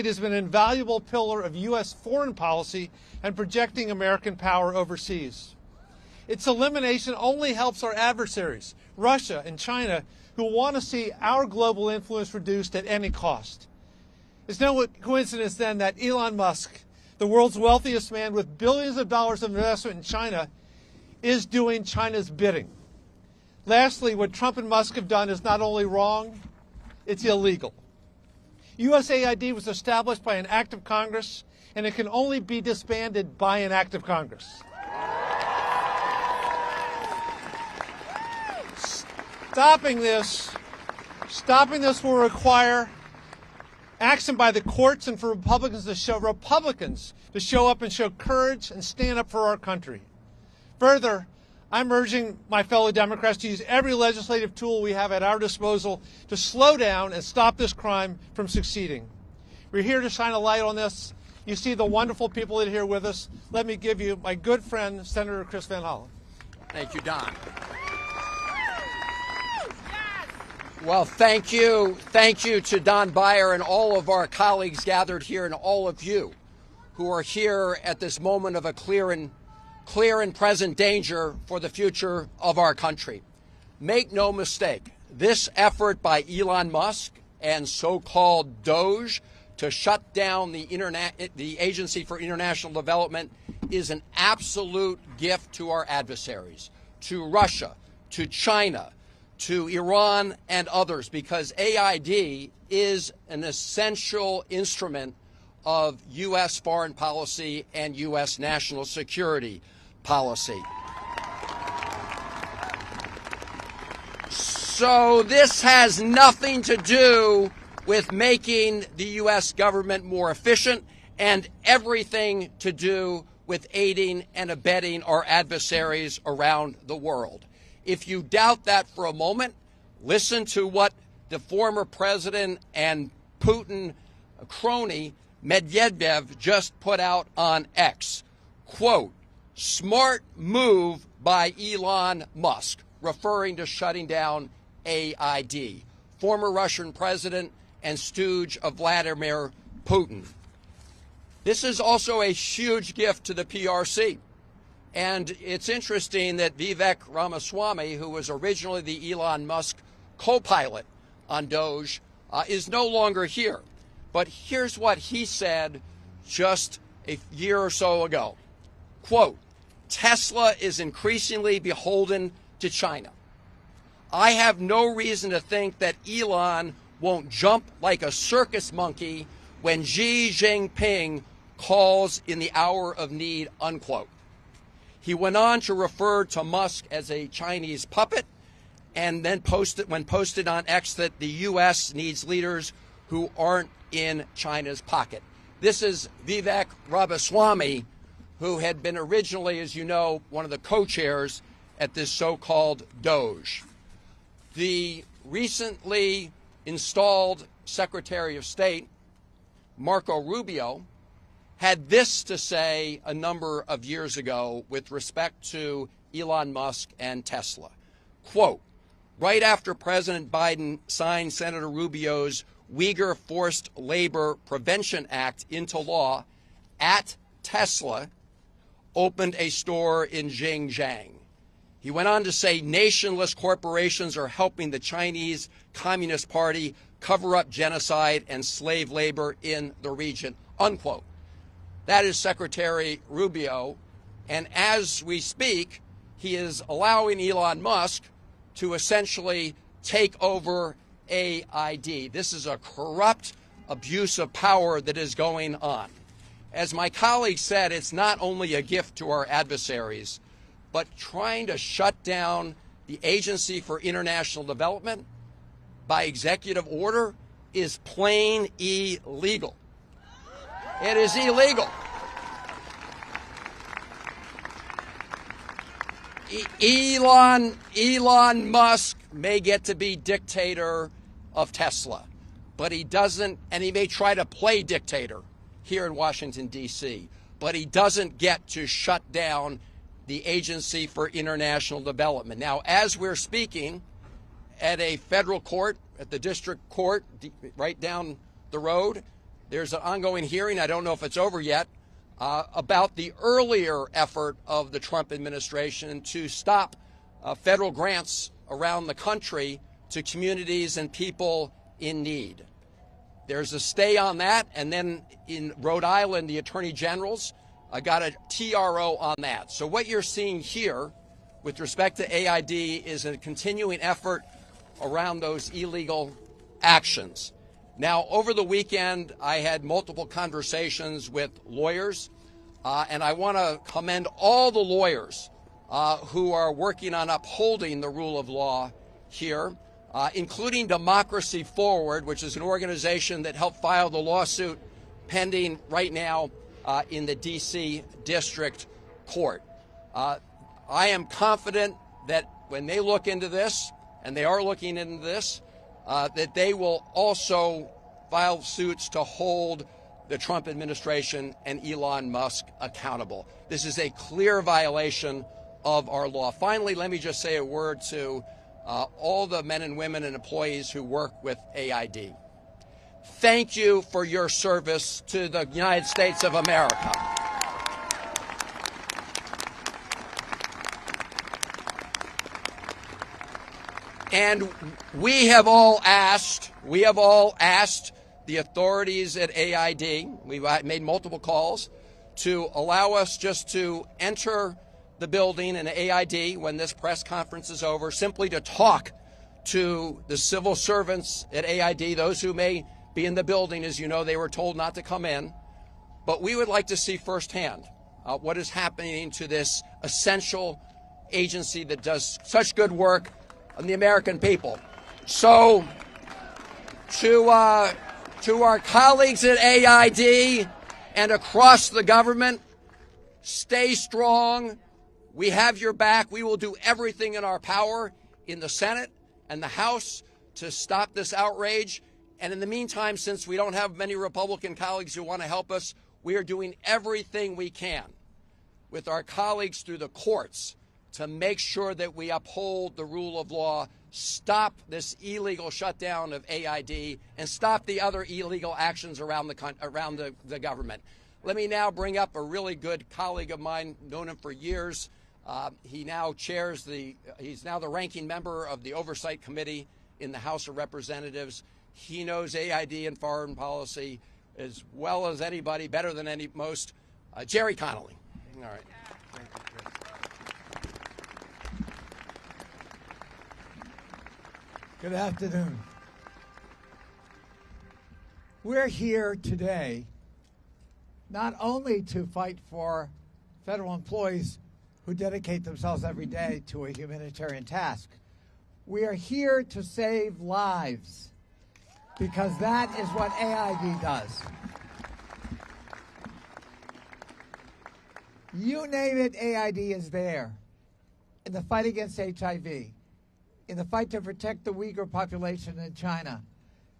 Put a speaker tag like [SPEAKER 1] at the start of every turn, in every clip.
[SPEAKER 1] has been an invaluable pillar of U.S. foreign policy and projecting American power overseas. Its elimination only helps our adversaries, Russia and China, who want to see our global influence reduced at any cost. It's no coincidence then that Elon Musk, the world's wealthiest man with billions of dollars of investment in China, is doing China's bidding. Lastly, what Trump and Musk have done is not only wrong, it's illegal. USAID was established by an act of Congress, and it can only be disbanded by an act of Congress. Stopping this will require action by the courts and for Republicans to show up and show courage and stand up for our country. Further, I'm urging my fellow Democrats to use every legislative tool we have at our disposal to slow down and stop this crime from succeeding. We're here to shine a light on this. You see the wonderful people that are here with us. Let me give you my good friend, Senator Chris Van Hollen.
[SPEAKER 2] Thank you, Don. Well, thank you. Thank you to Don Beyer and all of our colleagues gathered here and all of you who are here at this moment of a clear and present danger for the future of our country. Make no mistake, this effort by Elon Musk and so-called DOGE to shut down the Agency for International Development is an absolute gift to our adversaries, to Russia, to China, to Iran and others, because AID is an essential instrument of U.S. foreign policy and U.S. national security policy. So this has nothing to do with making the U.S. government more efficient and everything to do with aiding and abetting our adversaries around the world. If you doubt that for a moment, listen to what the former president and Putin crony Medvedev just put out on X. Quote, "Smart move by Elon Musk," referring to shutting down AID, former Russian president and stooge of Vladimir Putin. This is also a huge gift to the PRC. And it's interesting that Vivek Ramaswamy, who was originally the Elon Musk co-pilot on DOGE, is no longer here. But here's what he said just a year or so ago. Quote, "Tesla is increasingly beholden to China. I have no reason to think that Elon won't jump like a circus monkey when Xi Jinping calls in the hour of need," unquote. He went on to refer to Musk as a Chinese puppet and then posted on X that the U.S. needs leaders who aren't in China's pocket. This is Vivek Ramaswamy, who had been originally, as you know, one of the co-chairs at this so-called DOGE. The recently installed Secretary of State, Marco Rubio, had this to say a number of years ago with respect to Elon Musk and Tesla. Quote, "Right after President Biden signed Senator Rubio's Uyghur Forced Labor Prevention Act into law, at Tesla opened a store in Xinjiang." He went on to say nationless corporations are helping the Chinese Communist Party cover up genocide and slave labor in the region, unquote. That is Secretary Rubio, and as we speak, he is allowing Elon Musk to essentially take over AID. This is a corrupt abuse of power that is going on. As my colleague said, it's not only a gift to our adversaries, but trying to shut down the Agency for International Development by executive order is plain illegal. It is illegal. Elon Musk may get to be dictator of Tesla, but he doesn't, and he may try to play dictator here in Washington, D.C., but he doesn't get to shut down the Agency for International Development. Now, as we're speaking at a federal court, at the district court right down the road, there's an ongoing hearing, I don't know if it's over yet, about the earlier effort of the Trump administration to stop federal grants around the country to communities and people in need. There's a stay on that, and then in Rhode Island, the Attorney General's got a TRO on that. So what you're seeing here with respect to AID is a continuing effort around those illegal actions. Now, over the weekend, I had multiple conversations with lawyers, and I want to commend all the lawyers who are working on upholding the rule of law here, including Democracy Forward, which is an organization that helped file the lawsuit pending right now in the D.C. District Court. I am confident that when they look into this, and they are looking into this, that they will also file suits to hold the Trump administration and Elon Musk accountable. This is a clear violation of our law. Finally, let me just say a word to all the men and women and employees who work with AID. Thank you for your service to the United States of America. And we have all asked the authorities at AID, we've made multiple calls, to allow us just to enter the building in AID when this press conference is over, simply to talk to the civil servants at AID, those who may be in the building. As you know, they were told not to come in. But we would like to see firsthand what is happening to this essential agency that does such good work on the American people. So to our colleagues at AID and across the government, stay strong. We have your back. We will do everything in our power in the Senate and the House to stop this outrage. And in the meantime, since we don't have many Republican colleagues who want to help us, we are doing everything we can with our colleagues through the courts to make sure that we uphold the rule of law, stop this illegal shutdown of AID, and stop the other illegal actions around the government. Let me now bring up a really good colleague of mine, known him for years. He's now the ranking member of the Oversight Committee in the House of Representatives. He knows AID and foreign policy as well as anybody, better than most. Jerry Connolly. All right. Thank you, Chris.
[SPEAKER 3] Good afternoon. We're here today not only to fight for federal employees who dedicate themselves every day to a humanitarian task. We are here to save lives, because that is what AID does. You name it, AID is there. In the fight against HIV, in the fight to protect the Uyghur population in China,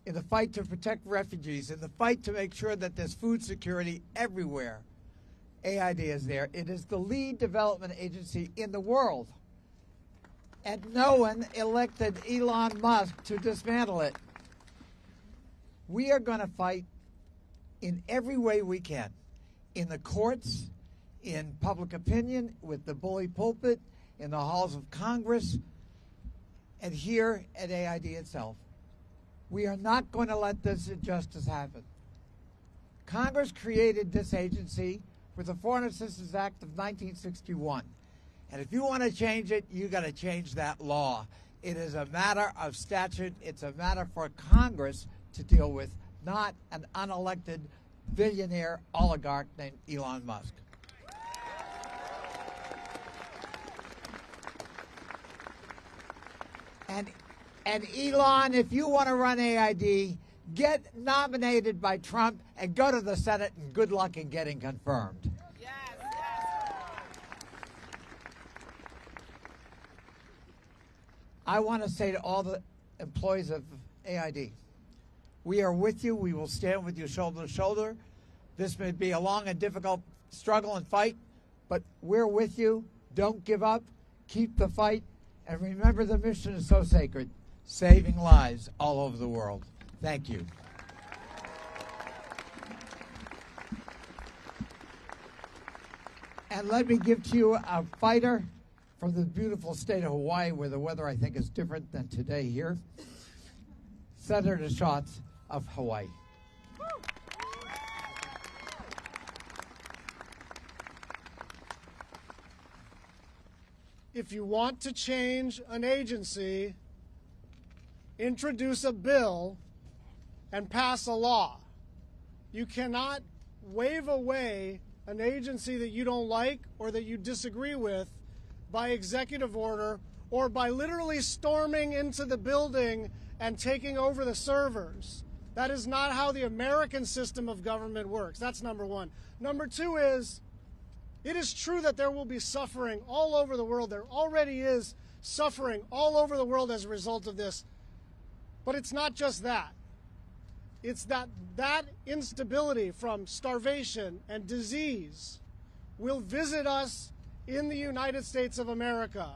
[SPEAKER 3] in the fight to protect refugees, in the fight to make sure that there's food security everywhere, AID is there. It is the lead development agency in the world. And no one elected Elon Musk to dismantle it. We are going to fight in every way we can, in the courts, in public opinion, with the bully pulpit, in the halls of Congress, and here at AID itself. We are not going to let this injustice happen. Congress created this agency with the Foreign Assistance Act of 1961. And if you want to change it, you got to change that law. It is a matter of statute. It's a matter for Congress to deal with, not an unelected billionaire oligarch named Elon Musk. And Elon, if you want to run AID, get nominated by Trump and go to the Senate, and good luck in getting confirmed.
[SPEAKER 4] Yes.
[SPEAKER 3] I want to say to all the employees of AID, we are with you. We will stand with you shoulder to shoulder. This may be a long and difficult struggle and fight, but we're with you. Don't give up. Keep the fight. And remember, the mission is so sacred, saving lives all over the world. Thank you. And let me give to you a fighter from the beautiful state of Hawaii, where the weather, I think, is different than today here. Senator Schatz of Hawaii.
[SPEAKER 4] If you want to change an agency, introduce a bill and pass a law. You cannot wave away an agency that you don't like or that you disagree with by executive order or by literally storming into the building and taking over the servers. That is not how the American system of government works. That's number one. Number two is, it is true that there will be suffering all over the world. There already is suffering all over the world as a result of this. But it's not just that. It's that instability from starvation and disease will visit us in the United States of America.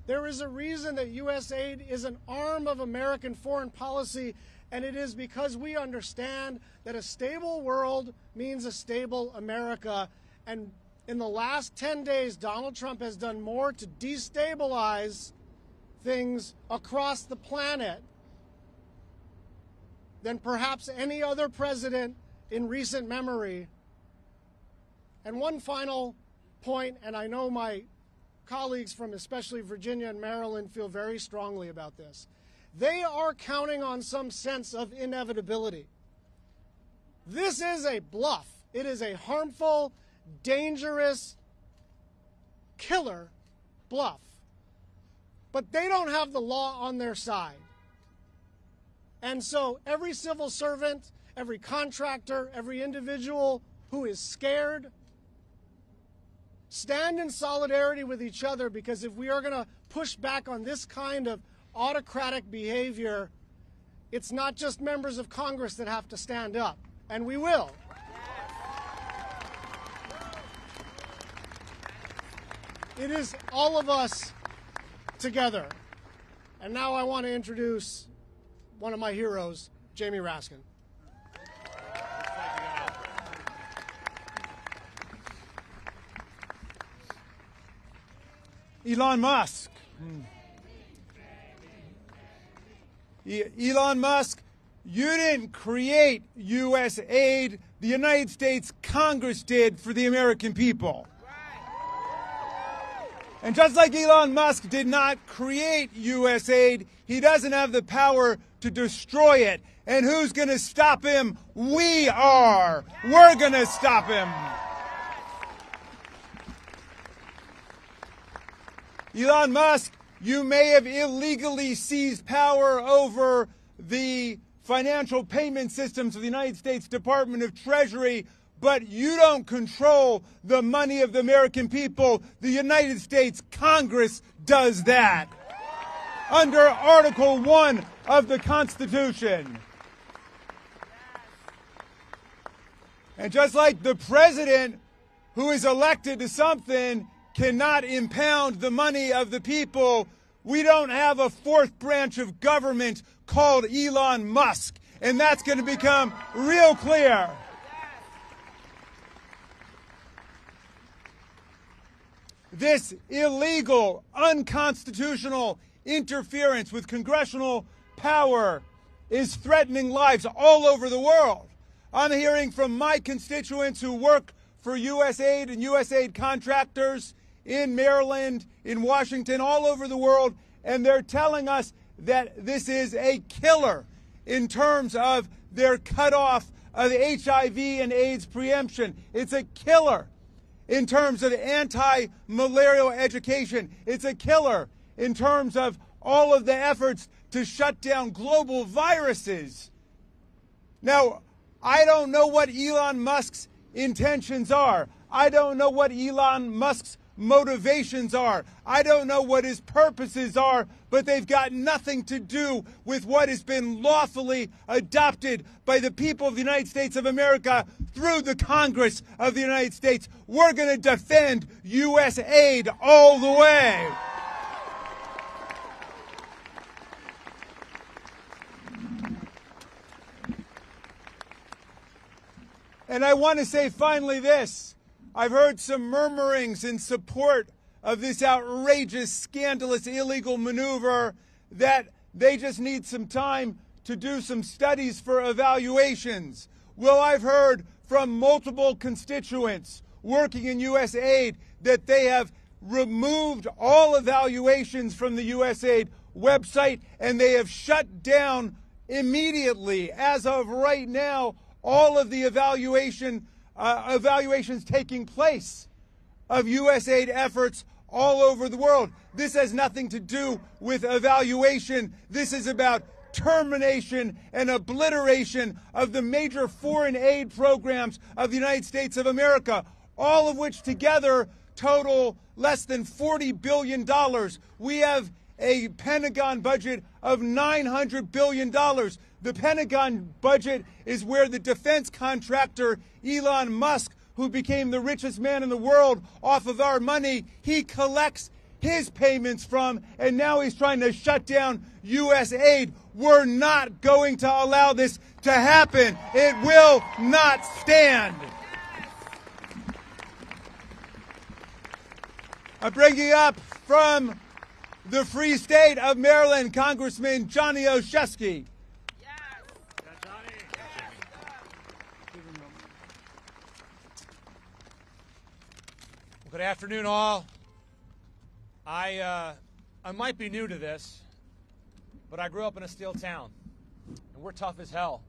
[SPEAKER 4] There is a reason that USAID is an arm of American foreign policy, and it is because we understand that a stable world means a stable America. And in the last 10 days, Donald Trump has done more to destabilize things across the planet than perhaps any other president in recent memory. And one final point, and I know my colleagues from especially Virginia and Maryland feel very strongly about this. They are counting on some sense of inevitability. This is a bluff. It is a harmful, dangerous, killer bluff. But they don't have the law on their side. And so every civil servant, every contractor, every individual who is scared, stand in solidarity with each other, because if we are going to push back on this kind of autocratic behavior, it's not just members of Congress that have to stand up, and we will. It is all of us together. And now I want to introduce one of my heroes, Jamie Raskin.
[SPEAKER 5] Elon Musk. Elon Musk, you didn't create USAID. The United States Congress did for the American people. And just like Elon Musk did not create USAID, he doesn't have the power to destroy it. And who's going to stop him? We are. We're going to stop him. Elon Musk, you may have illegally seized power over the financial payment systems of the United States Department of Treasury, but you don't control the money of the American people. The United States Congress does that under Article 1 of the Constitution. And just like the president who is elected to something cannot impound the money of the people, we don't have a fourth branch of government called Elon Musk. And that's going to become real clear. This illegal, unconstitutional interference with congressional power is threatening lives all over the world. I'm hearing from my constituents who work for USAID and USAID contractors in Maryland, in Washington, all over the world, and they're telling us that this is a killer in terms of their cutoff of HIV and AIDS preemption. It's a killer in terms of anti-malarial education. It's a killer in terms of all of the efforts to shut down global viruses. Now, I don't know what Elon Musk's intentions are. I don't know what Elon Musk's motivations are. I don't know what his purposes are, but they've got nothing to do with what has been lawfully adopted by the people of the United States of America through the Congress of the United States. We're going to defend USAID all the way. And I want to say finally this. I've heard some murmurings in support of this outrageous, scandalous, illegal maneuver that they just need some time to do some studies for evaluations. Well, I've heard from multiple constituents working in USAID that they have removed all evaluations from the USAID website, and they have shut down immediately, as of right now, all of the evaluations taking place of USAID efforts all over the world. This has nothing to do with evaluation. This is about termination and obliteration of the major foreign aid programs of the United States of America, all of which together total less than $40 billion. We have a Pentagon budget of $900 billion. The Pentagon budget is where the defense contractor Elon Musk, who became the richest man in the world off of our money, he collects his payments from, and now he's trying to shut down USAID. We're not going to allow this to happen. It will not stand. I'm bringing up from the Free State of Maryland, Congressman Johnny Oshesky.
[SPEAKER 6] Good afternoon, all. I might be new to this, but I grew up in a steel town, and we're tough as hell,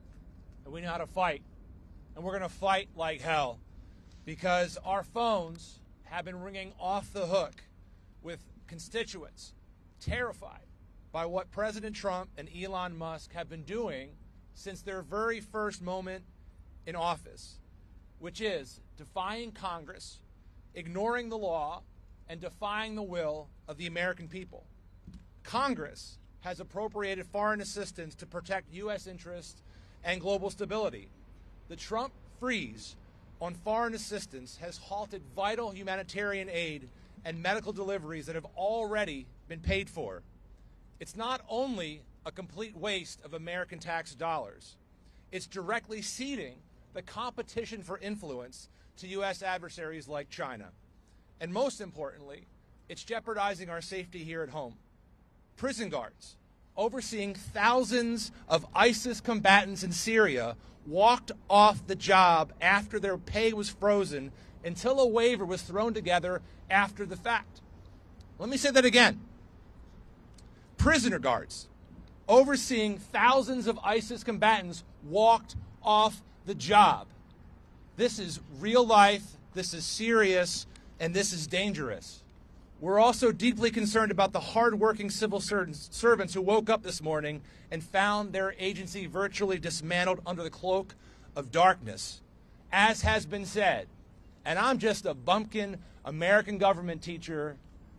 [SPEAKER 6] and we know how to fight, and we're going to fight like hell, because our phones have been ringing off the hook with constituents terrified by what President Trump and Elon Musk have been doing since their very first moment in office, which is defying Congress, ignoring the law, and defying the will of the American people. Congress has appropriated foreign assistance to protect U.S. interests and global stability. The Trump freeze on foreign assistance has halted vital humanitarian aid and medical deliveries that have already been paid for. It's not only a complete waste of American tax dollars, it's directly ceding the competition for influence to U.S. adversaries like China. And most importantly, it's jeopardizing our safety here at home. Prison guards overseeing thousands of ISIS combatants in Syria walked off the job after their pay was frozen until a waiver was thrown together after the fact. Let me say that again. Prisoner guards overseeing thousands of ISIS combatants walked off the job. This is real life, this is serious, and this is dangerous. We're also deeply concerned about the hardworking civil servants who woke up this morning and found their agency virtually dismantled under the cloak of darkness. As has been said, and I'm just a bumpkin American government teacher,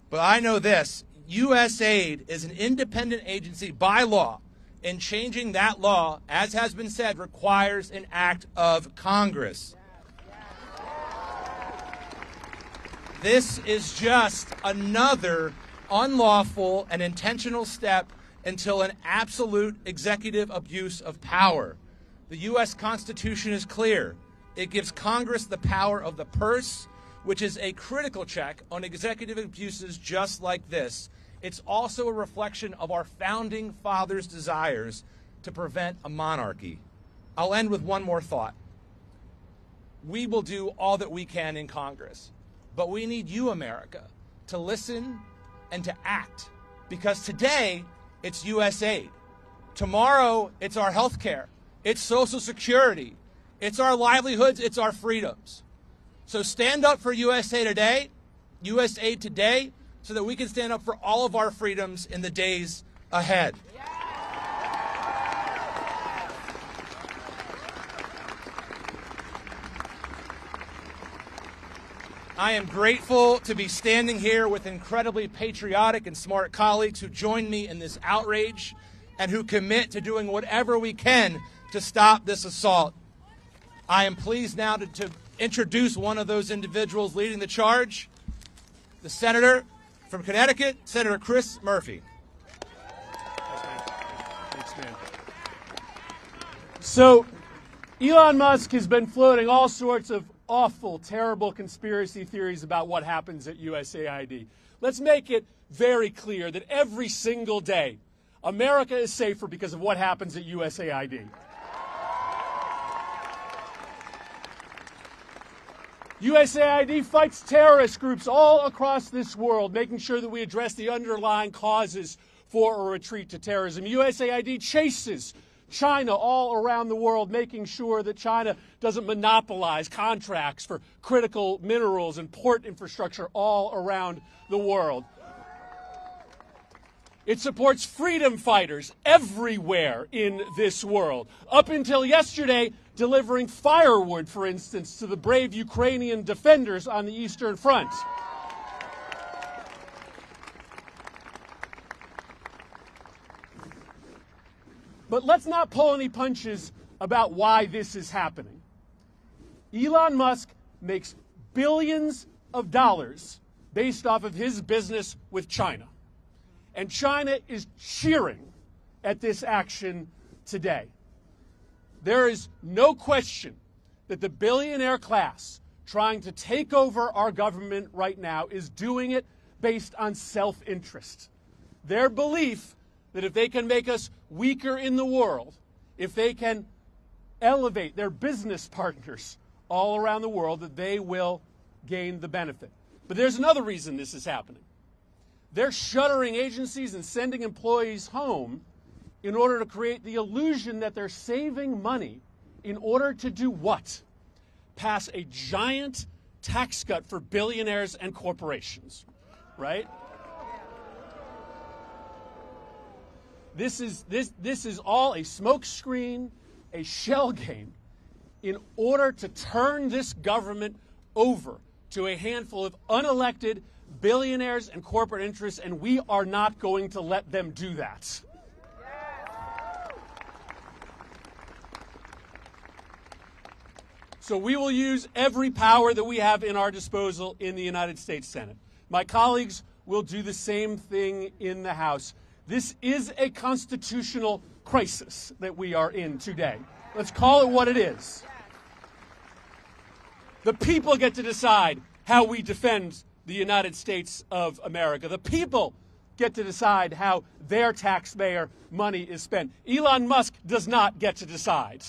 [SPEAKER 6] but I know this, USAID is an independent agency by law, and changing that law, as has been said, requires an act of Congress. This is just another unlawful and intentional step until an absolute executive abuse of power. The U.S. Constitution is clear. It gives Congress the power of the purse, which is a critical check on executive abuses just like this. It's also a reflection of our founding fathers' desires to prevent a monarchy. I'll end with one more thought. We will do all that we can in Congress. But we need you, America, to listen and to act. Because today, it's USAID. Tomorrow, it's our health care. It's Social Security. It's our livelihoods. It's our freedoms. So stand up for USAID today, so that we can stand up for all of our freedoms in the days ahead. I am grateful to be standing here with incredibly patriotic and smart colleagues who join me in this outrage and who commit to doing whatever we can to stop this assault. I am pleased now to introduce one of those individuals leading the charge, the senator from Connecticut, Senator Chris Murphy.
[SPEAKER 7] Thanks, man. So, Elon Musk has been floating all sorts of awful, terrible conspiracy theories about what happens at USAID. Let's make it very clear that every single day, America is safer because of what happens at USAID. USAID fights terrorist groups all across this world, making sure that we address the underlying causes for a retreat to terrorism. USAID chases China all around the world, making sure that China doesn't monopolize contracts for critical minerals and port infrastructure all around the world. It supports freedom fighters everywhere in this world. Up until yesterday, delivering firewood, for instance, to the brave Ukrainian defenders on the Eastern Front. But let's not pull any punches about why this is happening. Elon Musk makes billions of dollars based off of his business with China. And China is cheering at this action today. There is no question that the billionaire class trying to take over our government right now is doing it based on self-interest. Their belief that if they can make us weaker in the world, if they can elevate their business partners all around the world, that they will gain the benefit. But there's another reason this is happening. They're shuttering agencies and sending employees home in order to create the illusion that they're saving money in order to do what? Pass a giant tax cut for billionaires and corporations, right? This is all a smokescreen, a shell game, in order to turn this government over to a handful of unelected billionaires and corporate interests, and we are not going to let them do that. So we will use every power that we have in our disposal in the United States Senate. My colleagues will do the same thing in the House. This is a constitutional crisis that we are in today. Let's call it what it is. The people get to decide how we defend the United States of America. The people get to decide how their taxpayer money is spent. Elon Musk does not get to decide.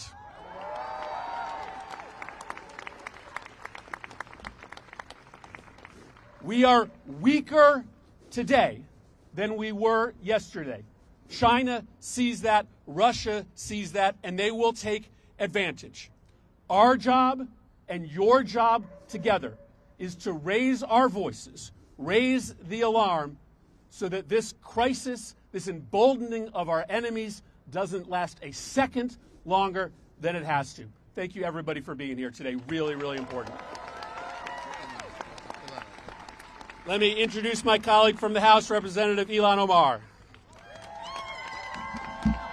[SPEAKER 7] We are weaker today than we were yesterday. China sees that, Russia sees that, and they will take advantage. Our job and your job together is to raise our voices, raise the alarm, so that this crisis, this emboldening of our enemies, doesn't last a second longer than it has to. Thank you, everybody, for being here today. Really, really important. Let me introduce my colleague from the House, Representative Ilhan Omar.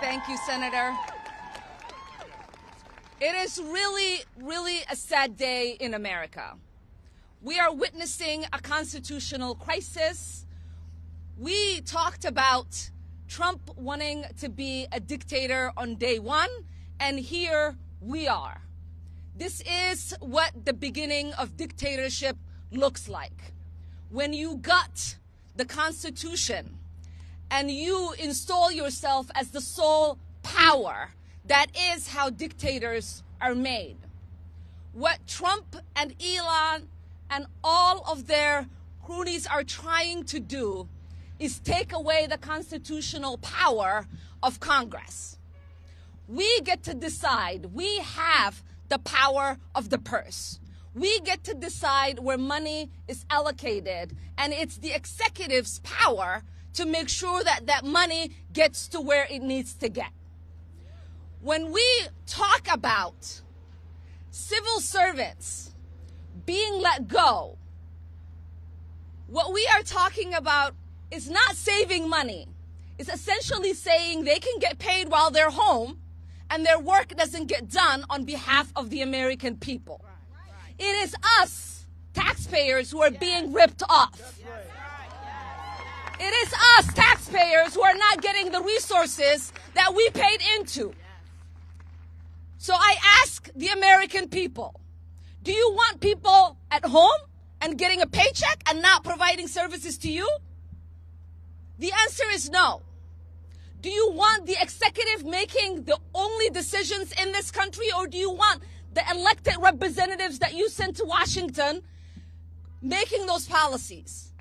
[SPEAKER 8] Thank you, Senator. It is really, really a sad day in America. We are witnessing a constitutional crisis. We talked about Trump wanting to be a dictator on day one, and here we are. This is what the beginning of dictatorship looks like. When you gut the Constitution and you install yourself as the sole power, that is how dictators are made. What Trump and Elon and all of their cronies are trying to do is take away the constitutional power of Congress. We get to decide. We have the power of the purse. We get to decide where money is allocated, and it's the executive's power to make sure that that money gets to where it needs to get. When we talk about civil servants being let go, what we are talking about is not saving money. It's essentially saying they can get paid while they're home and their work doesn't get done on behalf of the American people. It is us, taxpayers, who are being ripped off. It is us, taxpayers, who are not getting the resources that we paid into. So I ask the American people, Do you want people at home and getting a paycheck and not providing services to you? The answer is no. Do you want the executive making the only decisions in this country, or do you want the elected representatives that you sent to Washington making those policies?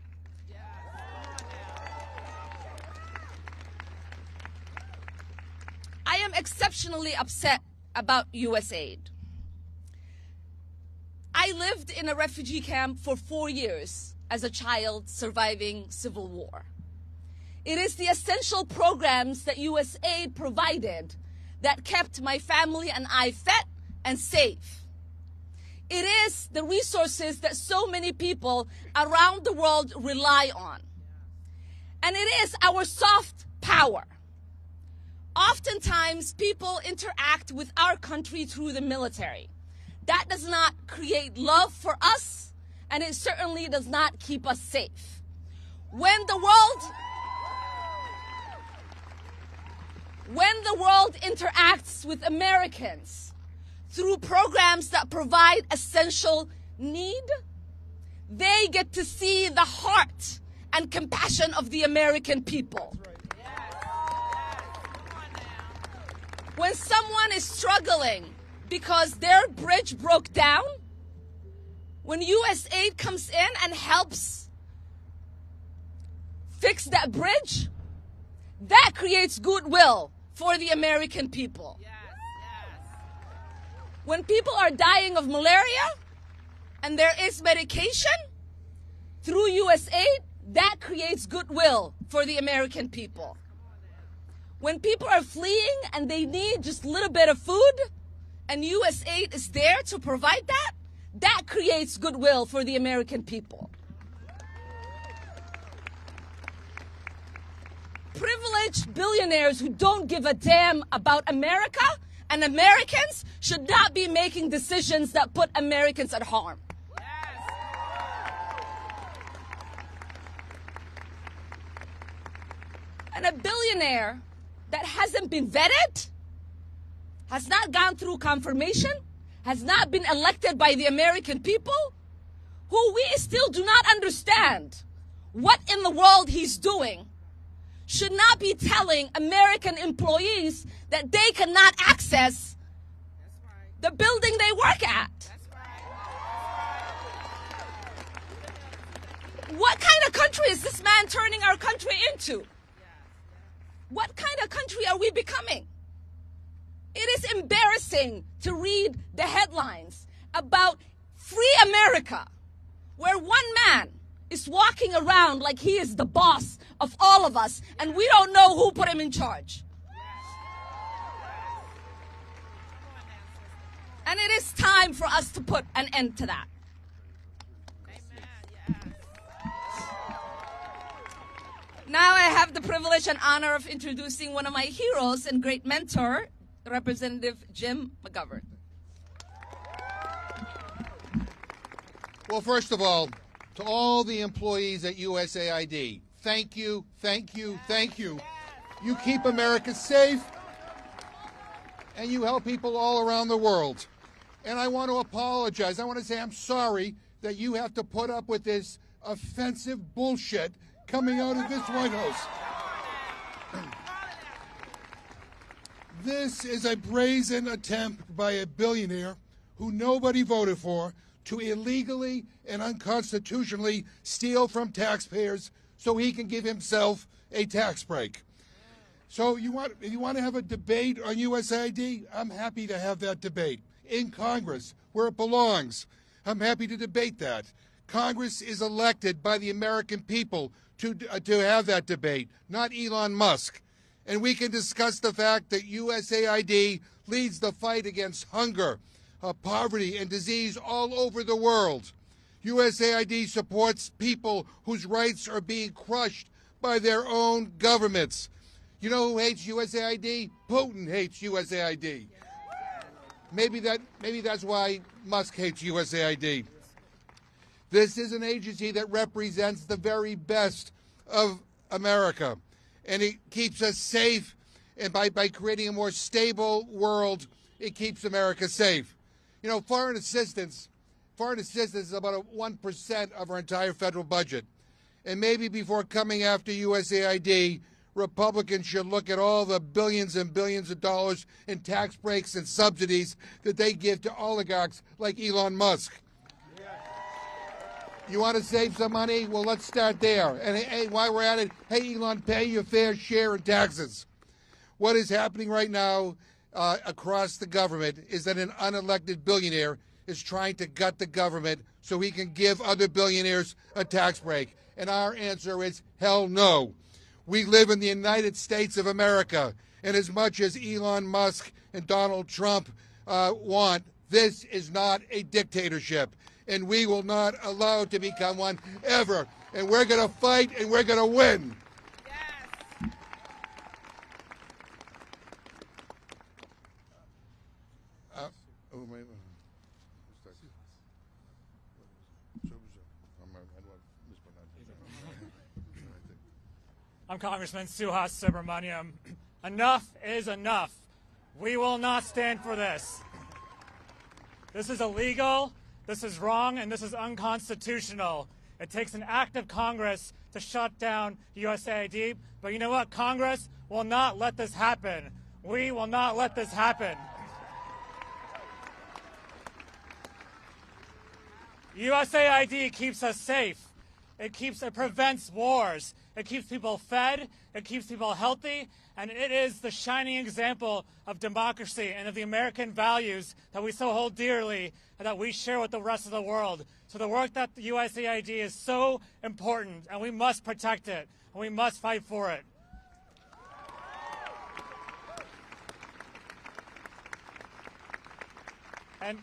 [SPEAKER 8] I am exceptionally upset about USAID. I lived in a refugee camp for 4 years as a child surviving civil war. It is the essential programs that USAID provided that kept my family and I fed and safe. It is the resources that so many people around the world rely on. And it is our soft power. Oftentimes, people interact with our country through the military. That does not create love for us, and it certainly does not keep us safe. When the world interacts with Americans through programs that provide essential need, they get to see the heart and compassion of the American people. When someone is struggling because their bridge broke down, when USAID comes in and helps fix that bridge, that creates goodwill for the American people. When people are dying of malaria and there is medication through USAID, that creates goodwill for the American people. When people are fleeing and they need just a little bit of food and USAID is there to provide that, that creates goodwill for the American people. Privileged billionaires who don't give a damn about America and Americans should not be making decisions that put Americans at harm. And a billionaire that hasn't been vetted, has not gone through confirmation, has not been elected by the American people, who we still do not understand what in the world he's doing, should not be telling American employees that they cannot access the building they work at. What kind of country is this man turning our country into? What kind of country are we becoming? It is embarrassing to read the headlines about free America, where one man is walking around like he is the boss of all of us, and we don't know who put him in charge. And it is time for us to put an end to that. Now I have the privilege and honor of introducing one of my heroes and great mentor, Representative Jim McGovern.
[SPEAKER 9] Well, first of all, to all the employees at USAID, thank you, thank you, thank you. You keep America safe, and you help people all around the world. And I want to apologize. I want to say I'm sorry that you have to put up with this offensive bullshit coming out of this White House. This is a brazen attempt by a billionaire who nobody voted for to illegally and unconstitutionally steal from taxpayers so he can give himself a tax break. So you want to have a debate on USAID? I'm happy to have that debate in Congress where it belongs. I'm happy to debate that. Congress is elected by the American people to have that debate, not Elon Musk. And we can discuss the fact that USAID leads the fight against hunger, poverty, and disease all over the world. USAID supports people whose rights are being crushed by their own governments. You know who hates USAID? Putin hates USAID. Maybe that's why Musk hates USAID. This is an agency that represents the very best of America, and it keeps us safe, and by creating a more stable world, it keeps America safe. You know, foreign assistance foreign assistance is about 1% of our entire federal budget. And maybe before coming after USAID, Republicans should look at all the billions and billions of dollars in tax breaks and subsidies that they give to oligarchs like Elon Musk. You want to save some money? Well, let's start there. And hey, while we're at it, hey, Elon, pay your fair share in taxes. What is happening right now across the government is that an unelected billionaire is trying to gut the government so he can give other billionaires a tax break. And our answer is hell no. We live in the United States of America. And as much as Elon Musk and Donald Trump want, this is not a dictatorship. And we will not allow it to become one ever. And we're going to fight and we're going to win.
[SPEAKER 8] Yes.
[SPEAKER 10] I'm Congressman Suhas Subramaniam. Enough is enough. We will not stand for this. This is illegal, this is wrong, and this is unconstitutional. It takes an act of Congress to shut down USAID, but you know what? Congress will not let this happen. We will not let this happen. USAID keeps us safe. It prevents wars. It keeps people fed. It keeps people healthy. And it is the shining example of democracy and of the American values that we so hold dearly and that we share with the rest of the world. So the work that the USAID is so important, and we must protect it, and we must fight for it. And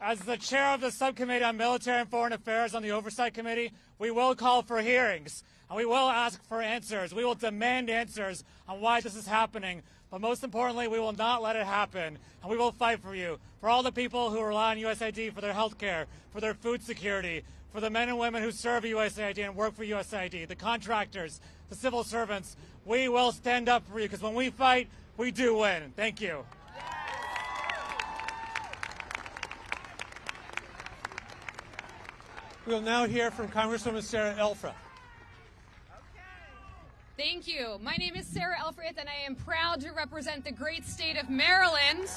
[SPEAKER 10] as the chair of the Subcommittee on Military and Foreign Affairs on the Oversight Committee, we will call for hearings, and we will ask for answers. We will demand answers on why this is happening. But most importantly, we will not let it happen, and we will fight for you, for all the people who rely on USAID for their health care, for their food security, for the men and women who serve USAID and work for USAID, the contractors, the civil servants. We will stand up for you, because when we fight, we do win. Thank you.
[SPEAKER 1] We'll now hear from Congresswoman Sarah Elfreth.
[SPEAKER 11] Thank you. My name is Sarah Elfreth, and I am proud to represent the great state of Maryland.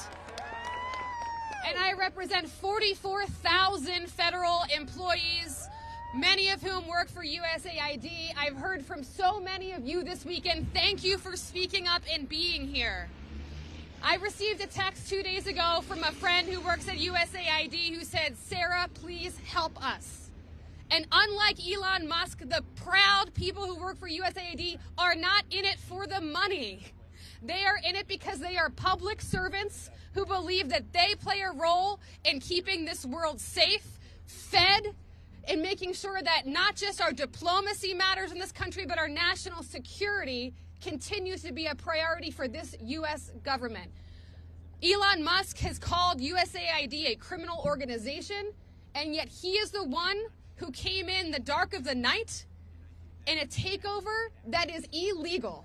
[SPEAKER 11] And I represent 44,000 federal employees, many of whom work for USAID. I've heard from so many of you this weekend. Thank you for speaking up and being here. I received a text 2 days ago from a friend who works at USAID who said, "Sarah, please help us." And unlike Elon Musk, the proud people who work for USAID are not in it for the money. They are in it because they are public servants who believe that they play a role in keeping this world safe, fed, and making sure that not just our diplomacy matters in this country, but our national security continues to be a priority for this U.S. government. Elon Musk has called USAID a criminal organization, and yet he is the one who came in the dark of the night in a takeover that is illegal.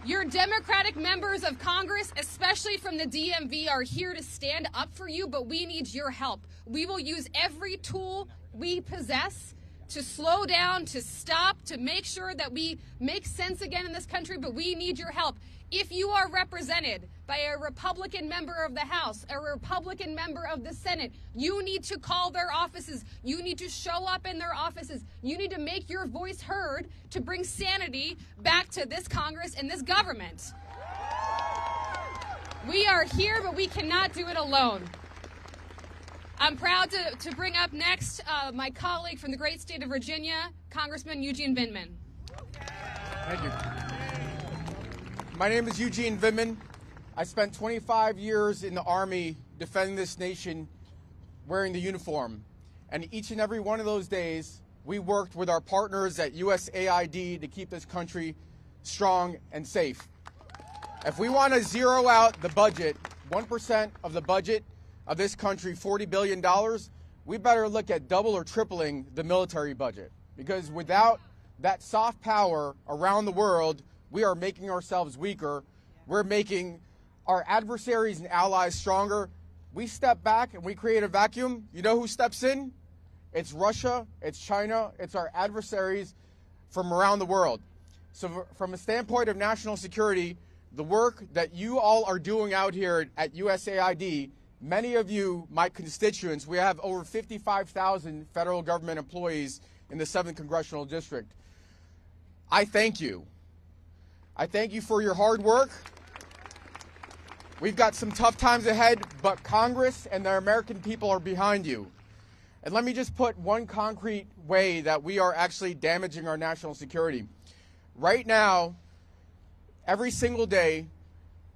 [SPEAKER 11] Your Democratic members of Congress, especially from the DMV, are here to stand up for you, but we need your help. We will use every tool we possess to slow down, to stop, to make sure that we make sense again in this country, but we need your help. If you are represented by a Republican member of the House, a Republican member of the Senate, you need to call their offices. You need to show up in their offices. You need to make your voice heard to bring sanity back to this Congress and this government. We are here, but we cannot do it alone. I'm proud to bring up next my colleague from the great state of Virginia, Congressman Eugene Vindman.
[SPEAKER 12] Thank you. My name is Eugene Vindman. I spent 25 years in the Army defending this nation wearing the uniform. And each and every one of those days, we worked with our partners at USAID to keep this country strong and safe. If we want to zero out the budget, 1% of the budget of this country, $40 billion, we better look at double or tripling the military budget. Because without that soft power around the world, we are making ourselves weaker. We're making our adversaries and allies stronger, we step back and we create a vacuum. You know who steps in? It's Russia, it's China, it's our adversaries from around the world. So from a standpoint of national security, the work that you all are doing out here at USAID, many of you, my constituents, we have over 55,000 federal government employees in the 7th Congressional District. I thank you. I thank you for your hard work. We've got some tough times ahead, but Congress and the American people are behind you. And let me just put one concrete way that we are actually damaging our national security. Right now, every single day,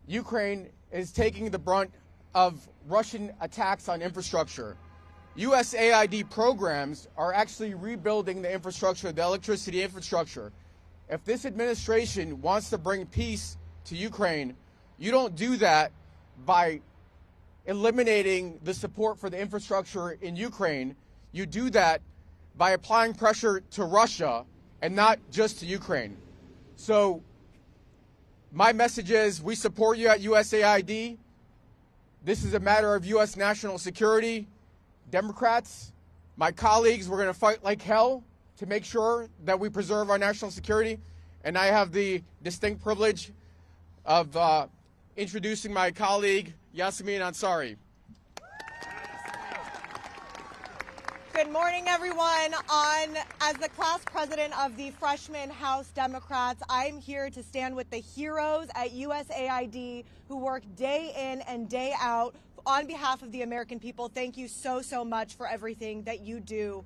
[SPEAKER 12] Ukraine is taking the brunt of Russian attacks on infrastructure. USAID programs are actually rebuilding the infrastructure, the electricity infrastructure. If this administration wants to bring peace to Ukraine, you don't do that by eliminating the support for the infrastructure in Ukraine. You do that by applying pressure to Russia and not just to Ukraine. So my message is we support you at USAID. This is a matter of U.S. national security. Democrats, my colleagues, we're going to fight like hell to make sure that we preserve our national security. And I have the distinct privilege of introducing my colleague, Yasemin Ansari.
[SPEAKER 13] Good morning, everyone. As the class president of the freshman House Democrats, I'm here to stand with the heroes at USAID who work day in and day out on behalf of the American people. Thank you so, so much for everything that you do.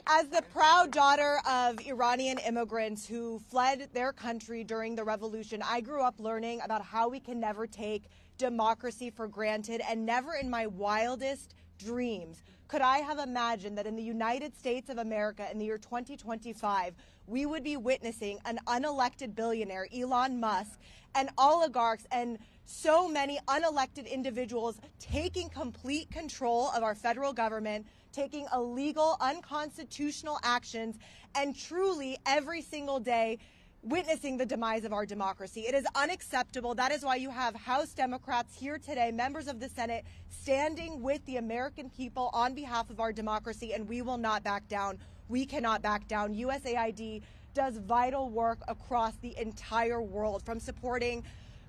[SPEAKER 13] As the proud daughter of Iranian immigrants who fled their country during the revolution, I grew up learning about how we can never take democracy for granted, and never in my wildest dreams could I have imagined that in the United States of America in the year 2025, we would be witnessing an unelected billionaire, Elon Musk, and oligarchs and so many unelected individuals taking complete control of our federal government, taking illegal, unconstitutional actions, and truly every single day witnessing the demise of our democracy. It is unacceptable. That is why you have House Democrats here today, members of the Senate, standing with the American people on behalf of our democracy, and we will not back down. We cannot back down. USAID does vital work across the entire world, from supporting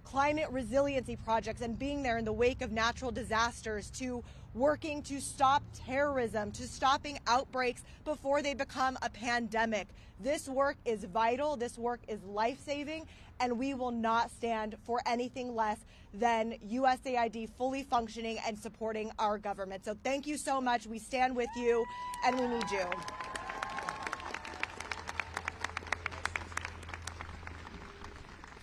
[SPEAKER 13] climate resiliency projects and being there in the wake of natural disasters, to working to stop terrorism, to stopping outbreaks before they become a pandemic. This work is vital, this work is life-saving, and we will not stand for anything less than USAID fully functioning and supporting our government. So thank you so much. We stand with you, and we need you.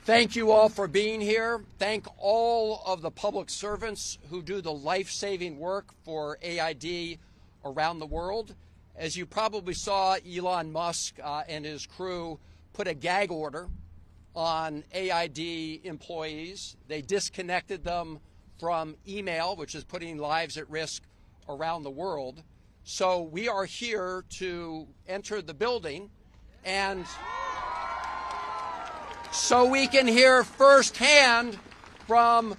[SPEAKER 2] Thank you all for being here. Thank all of the public servants who do the life-saving work for AID around the world. As you probably saw, Elon Musk and his crew put a gag order on AID employees. They disconnected them from email, which is putting lives at risk around the world. So we are here to enter the building and so we can hear firsthand from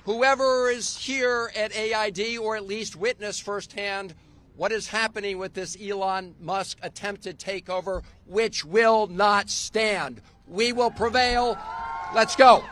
[SPEAKER 2] whoever is here at AID, or at least witness firsthand what is happening with this Elon Musk attempted takeover, which will not stand. We will prevail. Let's go.